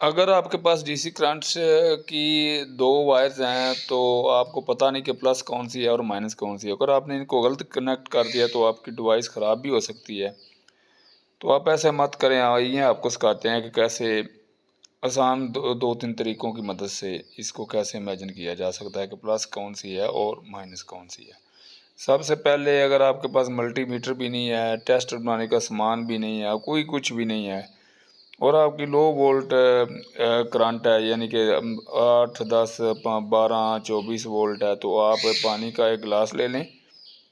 अगर आपके पास DC current से की 2 वायर्स हैं, तो आपको पता नहीं कि प्लस कौन-सी है और माइनस कौन-सी है। अगर आपने इनको गलत कनेक्ट कर दिया, तो आपकी डिवाइस ख़राब भी हो सकती है। तो आप ऐसे मत करें। आइए आपको सिखाते हैं कि कैसे आसान 2-3 तरीकों की मदद से इसको कैसे इमेजिन किया जा सकता है कि प्लस कौन-सी है और माइनस कौन-सी है। सबसे पहले, अगर आपके पास मल्टीमीटर भी नहीं है, टेस्टर बनाने का सामान भी नहीं है, कोई कुछ भी नहीं है और आपकी लो वोल्ट करंट है, यानी कि 8, 10, 12, 24 वोल्ट है, तो आप पानी का एक गिलास ले लें।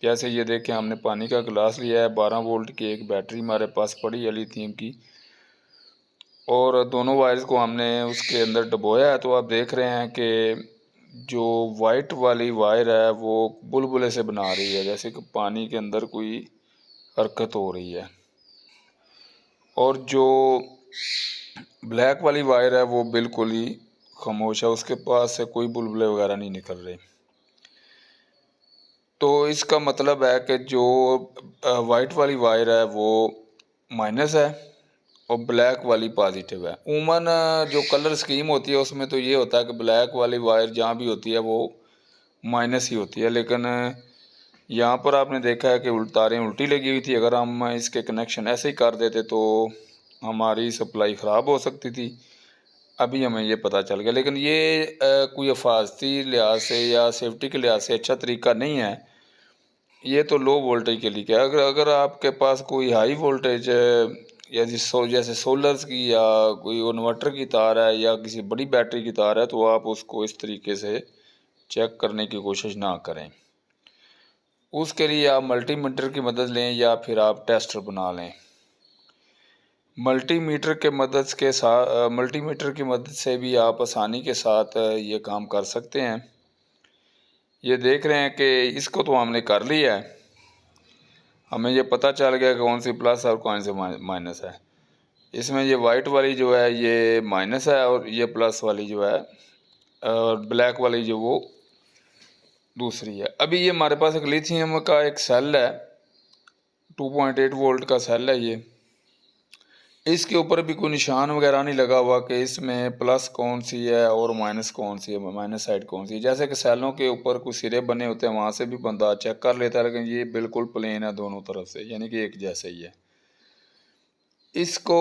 जैसे ये देखें, हमने पानी का गिलास लिया है, 12 वोल्ट की एक बैटरी हमारे पास पड़ी है लिथियम की, और दोनों वायर्स को हमने उसके अंदर डुबोया है। तो आप देख रहे हैं कि जो वाइट वाली वायर है वो बुलबुले से बना रही है, जैसे कि पानी के अंदर कोई हरकत हो रही है, और जो ब्लैक वाली वायर है वो बिल्कुल ही खामोश है, उसके पास से कोई बुलबुले वगैरह नहीं निकल रहे। तो इसका मतलब है कि जो वाइट वाली वायर है वो माइनस है और ब्लैक वाली पॉजिटिव है। उमूमन जो कलर स्कीम होती है उसमें तो ये होता है कि ब्लैक वाली वायर जहाँ भी होती है वो माइनस ही होती है, लेकिन यहाँ पर आपने देखा है कि तारें उल्टी लगी हुई थी। अगर हम इसके कनेक्शन ऐसे ही कर देते तो हमारी सप्लाई ख़राब हो सकती थी। अभी हमें ये पता चल गया, लेकिन ये कोई हिफाजती लिहाज से या सेफ्टी के लिहाज से अच्छा तरीका नहीं है। ये तो लो वोल्टेज के लिए क्या, अगर अगर आपके पास कोई हाई वोल्टेज या जैसे सोलर्स की या कोई इन्वर्टर की तार है या किसी बड़ी बैटरी की तार है, तो आप उसको इस तरीके से चेक करने की कोशिश ना करें। उसके लिए आप मल्टीमीटर की मदद लें या फिर आप टेस्टर बना लें। मल्टीमीटर की मदद से भी आप आसानी के साथ ये काम कर सकते हैं। ये देख रहे हैं कि इसको तो हमने कर लिया है, हमें ये पता चल गया कि कौन सी प्लस और कौन सी माइनस है। इसमें ये वाइट वाली जो है ये माइनस है और ये प्लस वाली जो है और ब्लैक वाली जो वो दूसरी है। अभी ये हमारे पास एक लिथियम का एक सेल है, 2.8 वोल्ट का सेल है ये। इसके ऊपर भी कोई निशान वगैरह नहीं लगा हुआ कि इसमें प्लस कौन सी है और माइनस कौन सी है, माइनस साइड कौन सी है। जैसे कि सेलों के ऊपर कुछ सिरे बने होते हैं, वहाँ से भी बंदा चेक कर लेता है, लेकिन ये बिल्कुल प्लेन है दोनों तरफ से, यानी कि एक जैसे ही है। इसको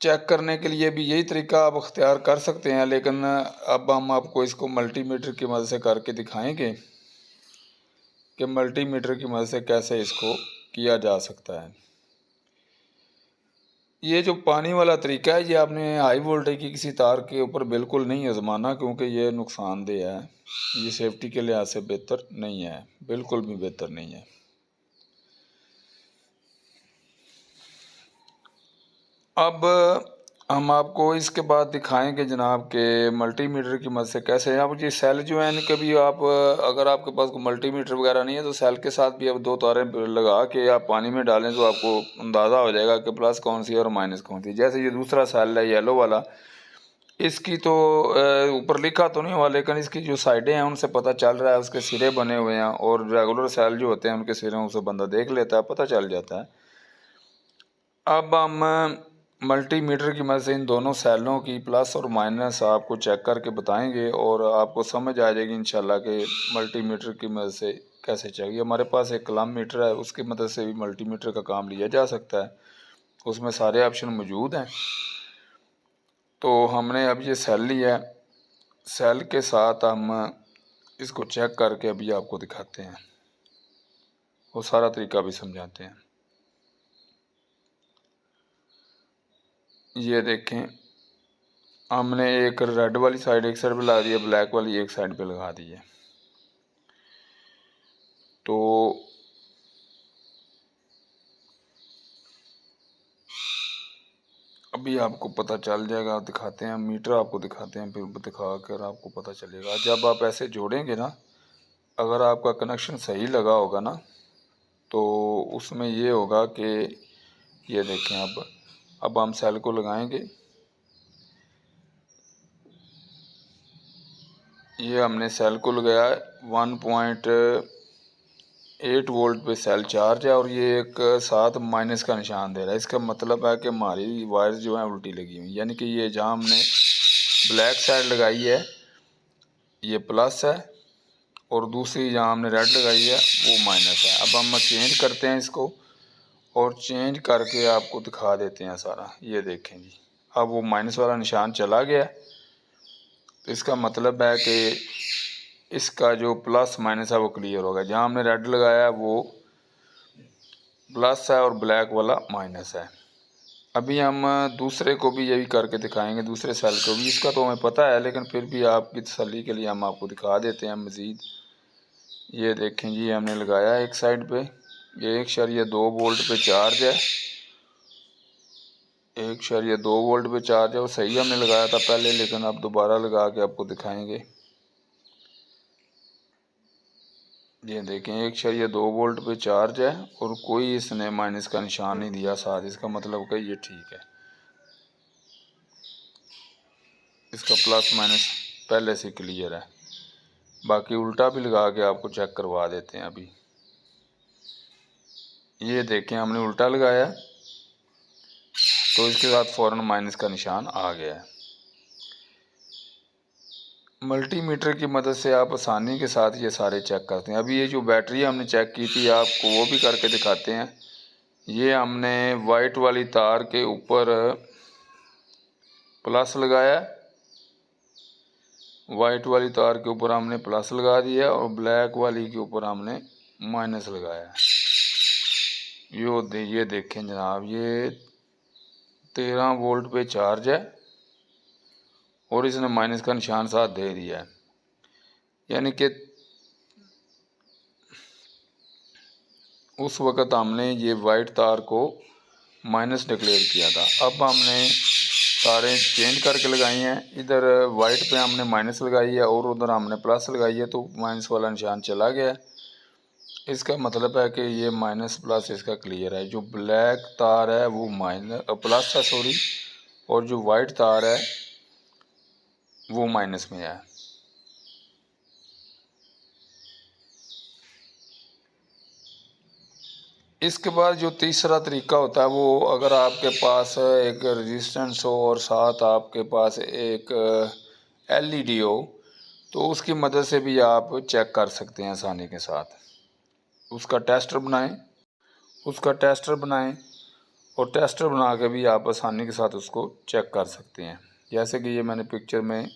चेक करने के लिए भी यही तरीका आप अख्तियार कर सकते हैं, लेकिन अब हम आपको इसको मल्टीमीटर की मदद से करके दिखाएंगे कि मल्टीमीटर की मदद से कैसे इसको किया जा सकता है। ये जो पानी वाला तरीका है, ये आपने हाई वोल्टेज की किसी तार के ऊपर बिल्कुल नहीं आजमाना, क्योंकि ये नुकसानदेह है। ये सेफ्टी के लिहाज से बेहतर नहीं है, बिल्कुल भी बेहतर नहीं है। अब हम आपको इसके बाद दिखाएंगे जनाब के मल्टीमीटर की मदद से कैसे। अब ये सेल जो है इनके भी आप, अगर आपके पास कोई मल्टीमीटर वगैरह नहीं है तो सेल के साथ भी अब 2 तारें लगा के आप पानी में डालें तो आपको अंदाज़ा हो जाएगा कि प्लस कौन सी है और माइनस कौन सी। जैसे ये दूसरा सेल है येलो वाला, इसकी तो ऊपर लिखा तो नहीं हुआ, लेकिन इसकी जो साइडें हैं उनसे पता चल रहा है, उसके सिरे बने हुए हैं, और रेगुलर सेल जो होते हैं उनके सिरों से बंदा देख लेता है, पता चल जाता है। अब हम मल्टीमीटर की मदद से इन दोनों सेलों की प्लस और माइनस आपको चेक करके बताएंगे और आपको समझ आ जाएगी इंशाल्लाह कि मल्टीमीटर की मदद से कैसे चाहिए। हमारे पास एक कलम मीटर है, उसकी मदद से भी मल्टीमीटर का काम लिया जा सकता है, उसमें सारे ऑप्शन मौजूद हैं। तो हमने अब ये सेल लिया है, सेल के साथ हम इसको चेक करके अभी आपको दिखाते हैं, वो सारा तरीका भी समझाते हैं। ये देखें, हमने एक रेड वाली साइड एक साइड पे लगा दी है, ब्लैक वाली एक साइड पे लगा दी है। तो अभी आपको पता चल जाएगा, दिखाते हैं, मीटर आपको दिखाते हैं, फिर दिखा कर आपको पता चलेगा। जब आप ऐसे जोड़ेंगे ना, अगर आपका कनेक्शन सही लगा होगा ना, तो उसमें ये होगा कि ये देखें, अब हम सेल को लगाएंगे। ये हमने सेल को लगाया 1.8 8 वोल्ट पे सेल चार्ज है और ये एक साथ माइनस का निशान दे रहा है। इसका मतलब है कि हमारी वायर जो है उल्टी लगी हुई, यानी कि ये जहाँ हमने ब्लैक साइड लगाई है ये प्लस है और दूसरी जहाँ हमने रेड लगाई है वो माइनस है। अब हम चेंज करते हैं इसको और चेंज करके आपको दिखा देते हैं सारा। ये देखें जी, अब वो माइनस वाला निशान चला गया, तो इसका मतलब है कि इसका जो प्लस माइनस है वो क्लियर होगा। जहाँ हमने रेड लगाया वो प्लस है और ब्लैक वाला माइनस है। अभी हम दूसरे को भी यही करके दिखाएंगे, दूसरे सेल को भी। इसका तो हमें पता है लेकिन फिर भी आपकी तसल्ली के लिए हम आपको दिखा देते हैं मज़ीद। ये देखें जी, हमने लगाया एक साइड पे, ये 1.2 वोल्ट पे चार्ज है, 1.2 वोल्ट पे चार्ज है। वो सही हमने लगाया था पहले, लेकिन अब दोबारा लगा के आपको दिखाएंगे। ये देखें 1.2 वोल्ट पे चार्ज है और कोई इसने माइनस का निशान नहीं दिया साथ। इसका मतलब कि ये ठीक है, इसका प्लस माइनस पहले से क्लियर है। बाकी उल्टा भी लगा के आपको चेक करवा देते हैं अभी। ये देखें हमने उल्टा लगाया तो इसके साथ फ़ौरन माइनस का निशान आ गया है। मल्टीमीटर की मदद से आप आसानी के साथ ये सारे चेक करते हैं। अभी ये जो बैटरी हमने चेक की थी आपको वो भी करके दिखाते हैं। ये हमने वाइट वाली तार के ऊपर प्लस लगाया, वाइट वाली तार के ऊपर हमने प्लस लगा दिया और ब्लैक वाली के ऊपर हमने माइनस लगाया। ये देखें जनाब, ये 13 वोल्ट पे चार्ज है और इसने माइनस का निशान साथ दे दिया है, यानी कि उस वक़्त हमने ये वाइट तार को माइनस डिक्लेयर किया था। अब हमने तारें चेंज करके लगाई हैं। इधर वाइट पे हमने माइनस लगाई है और उधर हमने प्लस लगाई है, तो माइनस वाला निशान चला गया है। इसका मतलब है कि ये माइनस प्लस इसका क्लियर है। जो ब्लैक तार है वो माइनस प्लस है सॉरी, और जो वाइट तार है वो माइनस में है। इसके बाद जो तीसरा तरीका होता है वो, अगर आपके पास एक रेजिस्टेंस हो और साथ आपके पास एक एलईडी हो, तो उसकी मदद से भी आप चेक कर सकते हैं आसानी के साथ। उसका टेस्टर बनाएं और टेस्टर बना के भी आप आसानी के साथ उसको चेक कर सकते हैं। जैसे कि ये मैंने पिक्चर में